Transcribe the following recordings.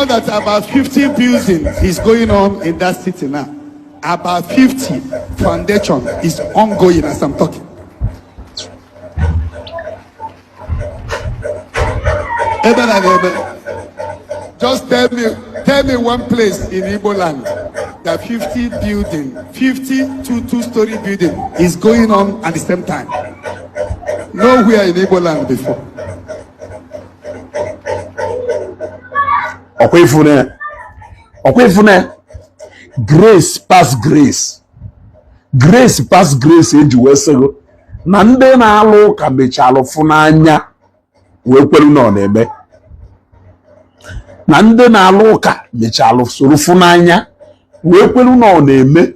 know that about 50 building is going on in that city now. About 50 foundation is ongoing as I'm talking. Just tell me one place in Igbo land that 50 building, 50 two-story building is going on at the same time. Nowhere in Igbo land before. Grace pass grace. Grace pass grace eji wesego. Na ndị na-alụ ụka mechalụ fụnanya wee kwelu na ọ na-eme. Na ndị na-alụ ụka mechalụ soro fụnanya wee kwelu na ọ na-eme.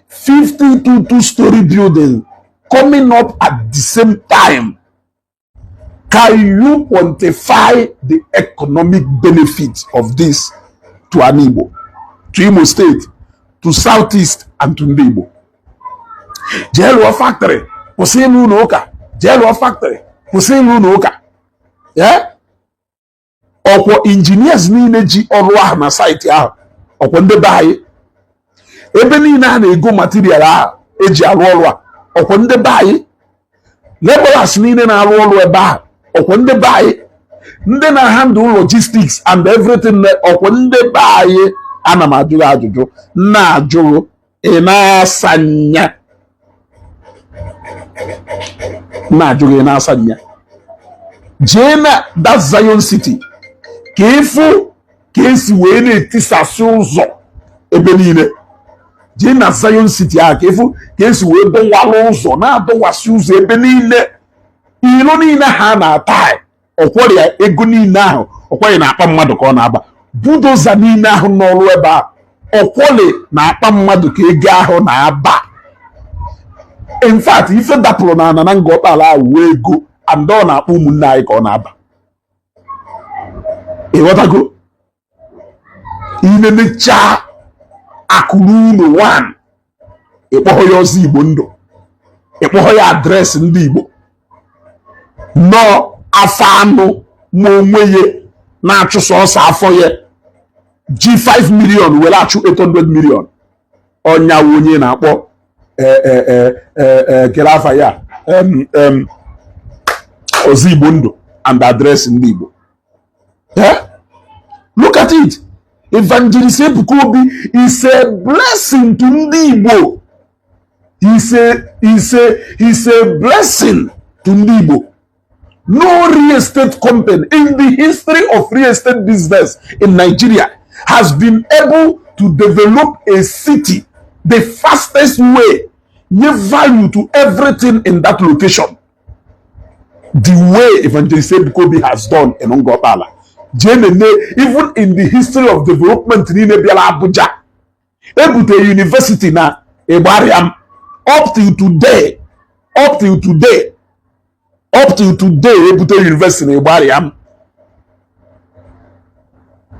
50 two-story building coming up at the same time. Can you quantify the economic benefits of this to an Igbo, to Imo State, to Southeast, and to Igbo? Jelo factory, Hussein Unoka, Jelo factory, Hussein Unoka. Yeah? Okwo engineers niile ji ọrụ ahụ na site ahụ, okwo ndị be anyị. Ebe niile a na-ego material ahụ eji arụ ọrụ a, okwo ndị be anyị. Laborers niile na-arụ ọrụ ebe ahụ, okwo ndị be anyị. Ndị na-handle logistics and everything, okwo ndị be anyị. Ana m ajụrụ ajụjụ, na-ajụrụ ị na-asanya. Na-ajụrụ ị na-asanya. Jee na that Zion City ka ịfụ ka esi wee na-etisasị ụzọ ebe niile. Jee na Zion City ahụ ka ịfụ ka esi wee dọwalụ ụzọ na-adọwasị ụzọ ebe niile. Ilo niile ha na-ata ọkwọrịa ego niile ahụ ọkwọrị na-akpa mmadụ ka ọ na-aba. Budoza niile ahụ n'ọrụ ebe a ọkwọrị na-akpa mmadụ ka ego ahụ na-aba. In fact, ife dapụrụ na ana na ngọkpala ahụ wee ego and ọ na-akpọ ụmụnne anyị ka ọ na-aba. Ịghọtago? Inenecha akụrụ ụlọ 1 ịkpọghọ ya ọzọ Igbo ndụ, ịkpọghọ ya adreesị ndị Igbo nọ afọ anụ ma onwe ya na-achụso ọsọ afọ ya ji 5 million were achụ 800 million. Ọnya onye na-akpọ kere afa ya ọzọ Igbo ndụ and adreesị ndị Igbo. Look at it. Evangelist Ebuka Obi is a blessing to ndị Igbo. He's a blessing to ndị Igbo. No real estate company in the history of real estate business in Nigeria has been able to develop a city the fastest way, give value to everything in that location. The way Evangelist Ebuka Obi has done in Ngopala. Even in the history of development in Abuja, Ebute University na Ebariam, up till today, Ebute University in Ebariam,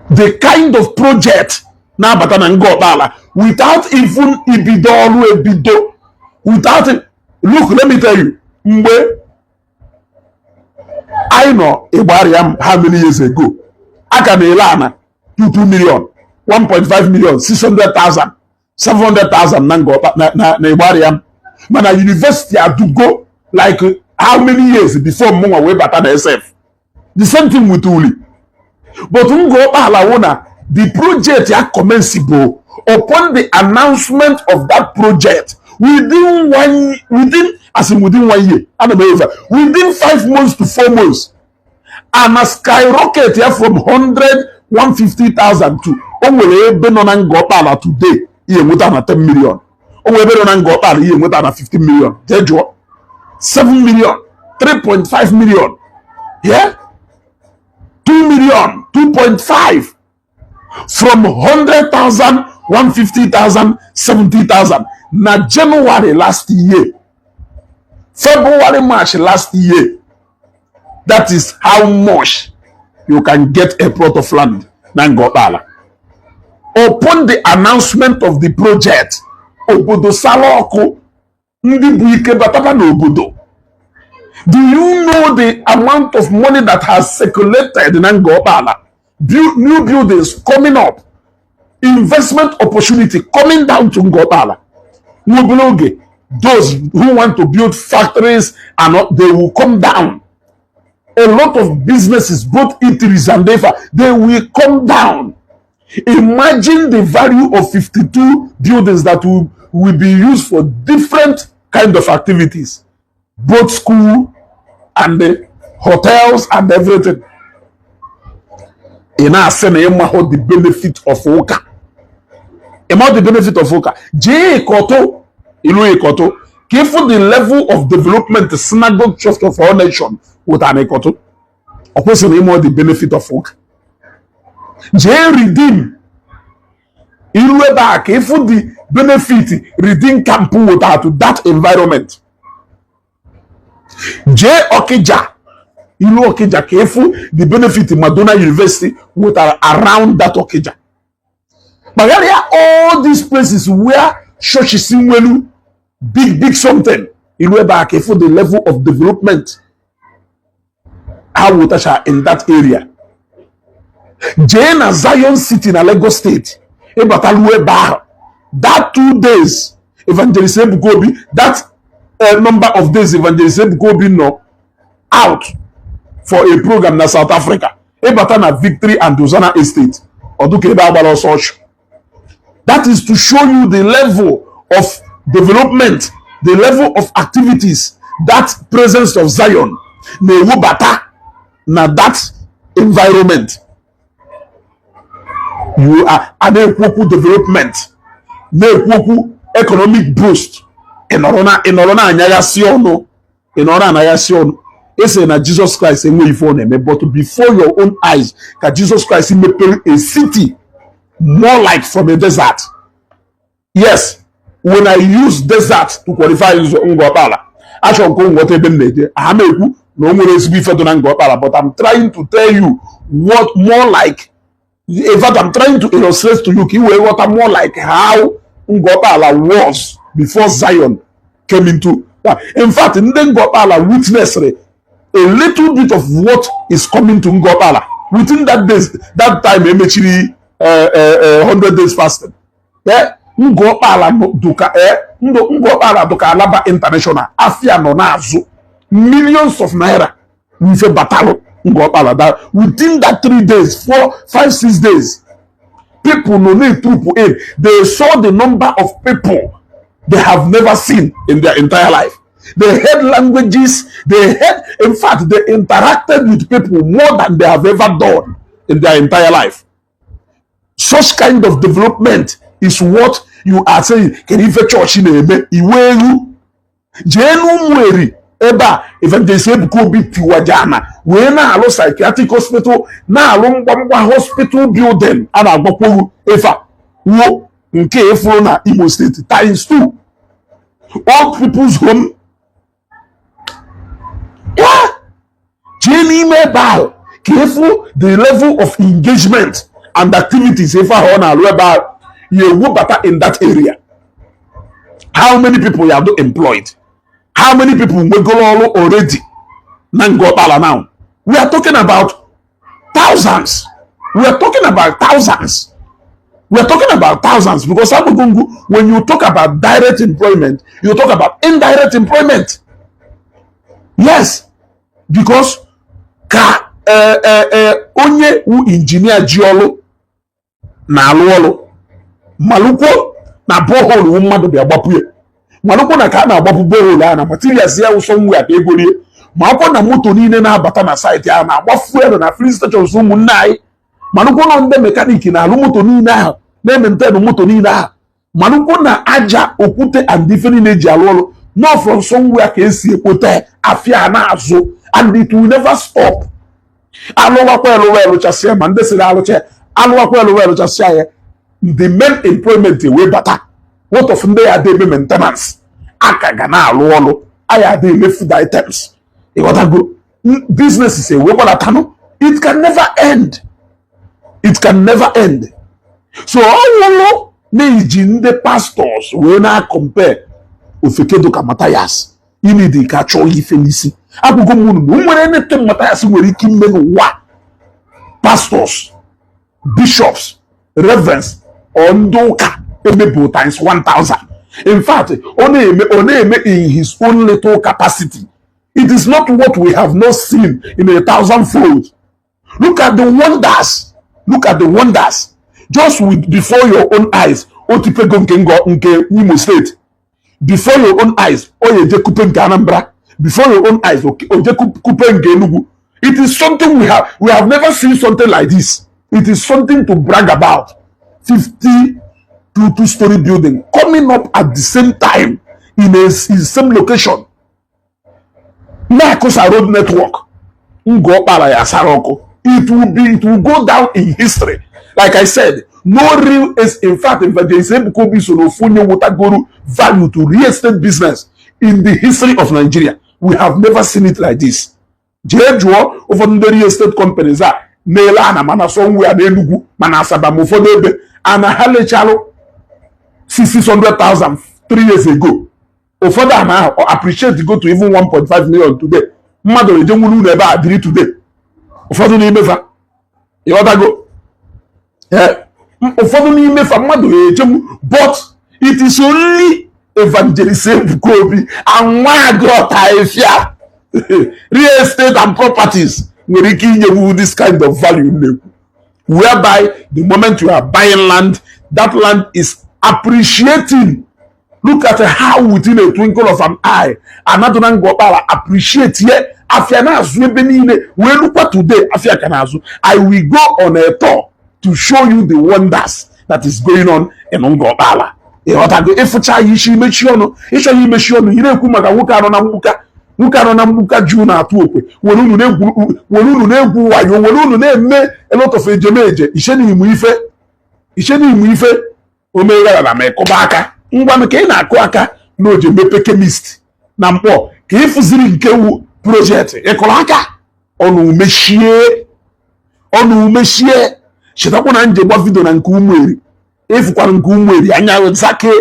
the kind of project na Batana Ngopala, without even Ebido, without it. Look, let me tell you, I know Ebariam how many years ago. Akanelana 2 million, 1.5 million, 600,000, 700,000 na Ebariam. Man, a university had to go like how many years before Munga way back at SF. The same thing with Uli. But the project ya commenceable upon the announcement of that project within 1 year, within 5 months to 4 months, and a skyrocket here from 150,000 to Ngopala today, he would have 10 million. Ngopala, he would have 15 million. 7 million, 3.5 million. Yeah? 2 million, 2.5. From 100,000, 150,000, 70,000. Now January last year, February, March last year, that is how much you can get a plot of land. Nangopala. Upon the announcement of the project, Obodo Saloko, Ndibuike Bataba no Obodo. Do you know the amount of money that has circulated in Nangopala? new buildings coming up, investment opportunity coming down to Ngopala. Those who want to build factories and they will come down. A lot of businesses, both eateries and they will come down. Imagine the value of 52 buildings that will be used for different kind of activities, both school and the hotels and everything. In our sense, the benefit of Oka. The benefit of Oka. J. Koto, Ilu Koto, careful the level of development the synagogue church of our nation with an Ekoto. Opposing the benefit of Oka. J. Redeem. Ilu back, careful the benefit redeem camp without that environment. J. Okija. Ilu Okija, careful the benefit in Madonna University with around that Okija. But there are all these places where churches in Welu, big something. Ilu back, careful the level of development. How would in that area? Jane Zion City in Lagos State. That 2 days, Evangelist Ebukobi, that number of days, Evangelist Ebukobi no out for a program in South Africa. Ebatana Victory and Dozana Estate. That is to show you the level of development, the level of activities, that presence of Zion. Na that environment. You are an development, economic boost. In Orona Anyayasiono, in Orona Anyayasiono. It's na Jesus Christ and way for them, but before your own eyes, that Jesus Christ may build a city more like from a desert. Yes, when I use desert to qualify Ngopala, I shall go whatever I no more but I'm trying to tell you what more like. In fact, I'm trying to illustrate to you what I'm more like how Ngopala was before Zion came into. In fact, Ngopala witnessed a little bit of what is coming to Ngopala within that time. 100 days fasting. Yeah, Ngopala duka Alaba International. Afia no nazo millions of naira. We say batalo. That within that 3 days, 4, 5, 6 days, people no need troop in. They saw the number of people they have never seen in their entire life. They heard languages, in fact, they interacted with people more than they have ever done in their entire life. Such kind of development is what you are saying. Can you church in a Eba, Evangelist Ebukobi Tiwajana, we na alo psychiatric hospital, na alo Mbamba hospital building, and Agboporu Efa, wo nke efro na Imo State times 2. All people's home. Yeah, Jenny Mebal, careful the level of engagement and activities Efa on alo eba you wo bata in that area. How many people you have employed? How many people will go already? Now, we are talking about thousands. We are talking about thousands. We are talking about thousands because when you talk about direct employment, you talk about indirect employment. Yes, because onye u engineer jiolo na aluolo maluko na borehole wu mmadu bi agbapuye. Manoko na ka na agbapu borehole na materials ya usomwe ka egolie. Manoko na moto niile na abata na site ya na agbafuelo na free station so munai. Manoko na nde mechanic na alu moto niile ha na maintain moto niile ha. Manoko na aja okute and different na ji alolo. No from somewhere ka esi ekote afia na azo and it will never stop. Alowa kwa elo chasia man de sira aloche. Alowa kwa elo chasia the main employment way better. What of them are they maintenance? Akagana alolo. I are they food items. You want to go business is a weapon. It can never end. It can never end. So all you know, the pastors will not compare with Fekedo Matthias. You need the catch all you felici. I will go moon. When anything Matthias will kill wa pastors. bishops, reverends, or ndoka times 1,000. In fact, only in his own little capacity. It is not what we have not seen in 1,000-fold. Look at the wonders. Look at the wonders. Just before your own eyes. Otipego nke Imo State. Before your own eyes. Oyeje kupe nke Anambra. Before your own eyes. Oyeje kupe nke Enugu. It is something we have never seen something like this. It is something to brag about. 52-story building coming up at the same time in the same location. Nakosa Road Network. It will go down in history. Like I said, no real is in fact if there is value to real estate business in the history of Nigeria. We have never seen it like this. Jejo over the real estate companies are Nela na mana somewhere Enugu, mana Asaba Mufodebe, and a Hale Chalo 600,000 3 years ago. Ofoda now appreciate to go to even 1.5 million today. Mother Jemulu never agree today. Ofodo ni mefa. You want to go? Yeah. Ofodo ni mefa mother Jemu, but it is only evangelism Kobe and my God I real estate and properties will give you this kind of value, whereby the moment you are buying land, that land is appreciating. Look at how within a twinkle of an eye, another man go appreciate here. We look at today. I will go on a tour to show you the wonders that is going on in Ngobala. If you make sure no, if you make sure no, you don't come back. Muka na muka juu na atuokwe wolunu na-egwu wayo wolunu na-eme a lot of ejemeje isheni imu ife omegara na mekoba aka ngwa me ka ị na-akụ aka na oje mepe chemist na mkpọ ka ịfụziri nke wu project ịkụrụ aka ọnụ mechie chetakwa na nje gba video na nke Ụmụeri ịfụkwara nke Ụmụeri anya zake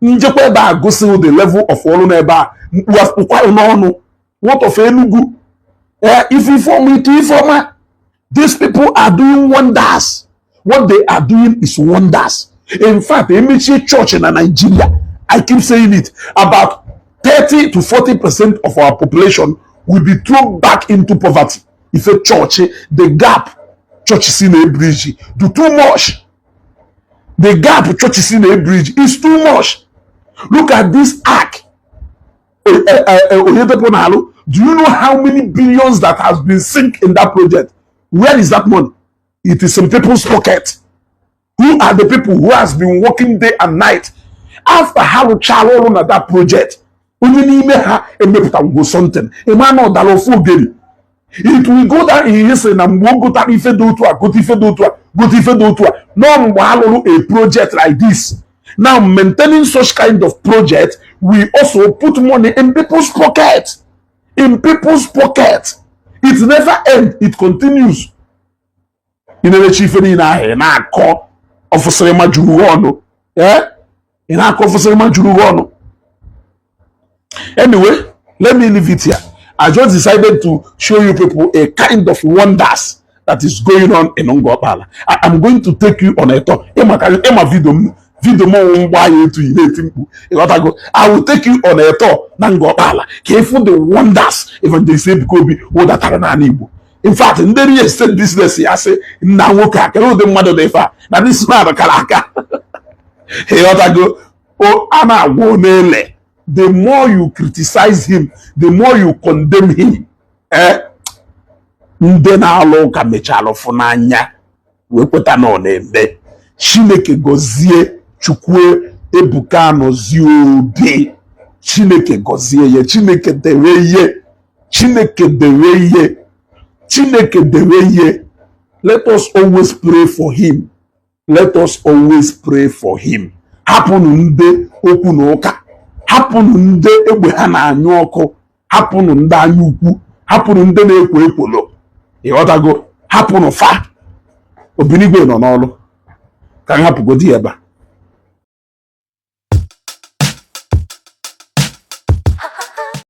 njekwa ebe a gosi the level of ọrụ na ebe a what of Enugu? If you form it, these people are doing wonders. What they are doing is wonders. In fact, MHA Church in Nigeria, I keep saying it, about 30 to 40% of our population will be thrown back into poverty. If a church, the gap church is in a bridge, do too much. The gap church is in a bridge is too much. Look at this ark. Do you know how many billions that has been sunk in that project? Where is that money? It is in people's pocket. Who are the people who has been working day and night after how chalo on that project? It will go down in history and go to no a project like this. Now, maintaining such kind of project, we also put money in people's pocket. In people's pocket. It never ends. It continues. In a chief in a call of Juruono. Yeah? In a call for Juruono. Anyway, let me leave it here. I just decided to show you people a kind of wonders that is going on in Ngobala. I am going to take you on a tour. I will take you on a tour. Careful the wonders even they say because that are Igbo. In fact, in the real estate business, I say now the mother they far. Now this is not a kalaka. Oh, Anna Wonele. The more you criticize him, the more you condemn him. Ndena loka mechalo funanya. Wepota no nebe. Chineke gozie chukwe ebuka nozi obi. Chineke gozie ye. Chineke dereye. Chineke dereye. Chineke dereye. Let us always pray for him. Let us always pray for him. Hapunu nde okunoka. Hapunu nde egbe ha na anyu ọkụ. Hapunu nde anyu ukwu. Hapunu nde na-ekwo ekwolo. Ịghọtago. Hapunu fa. Obinigwe nọ n'ọlụ. Ka m hapụgodi ebe a.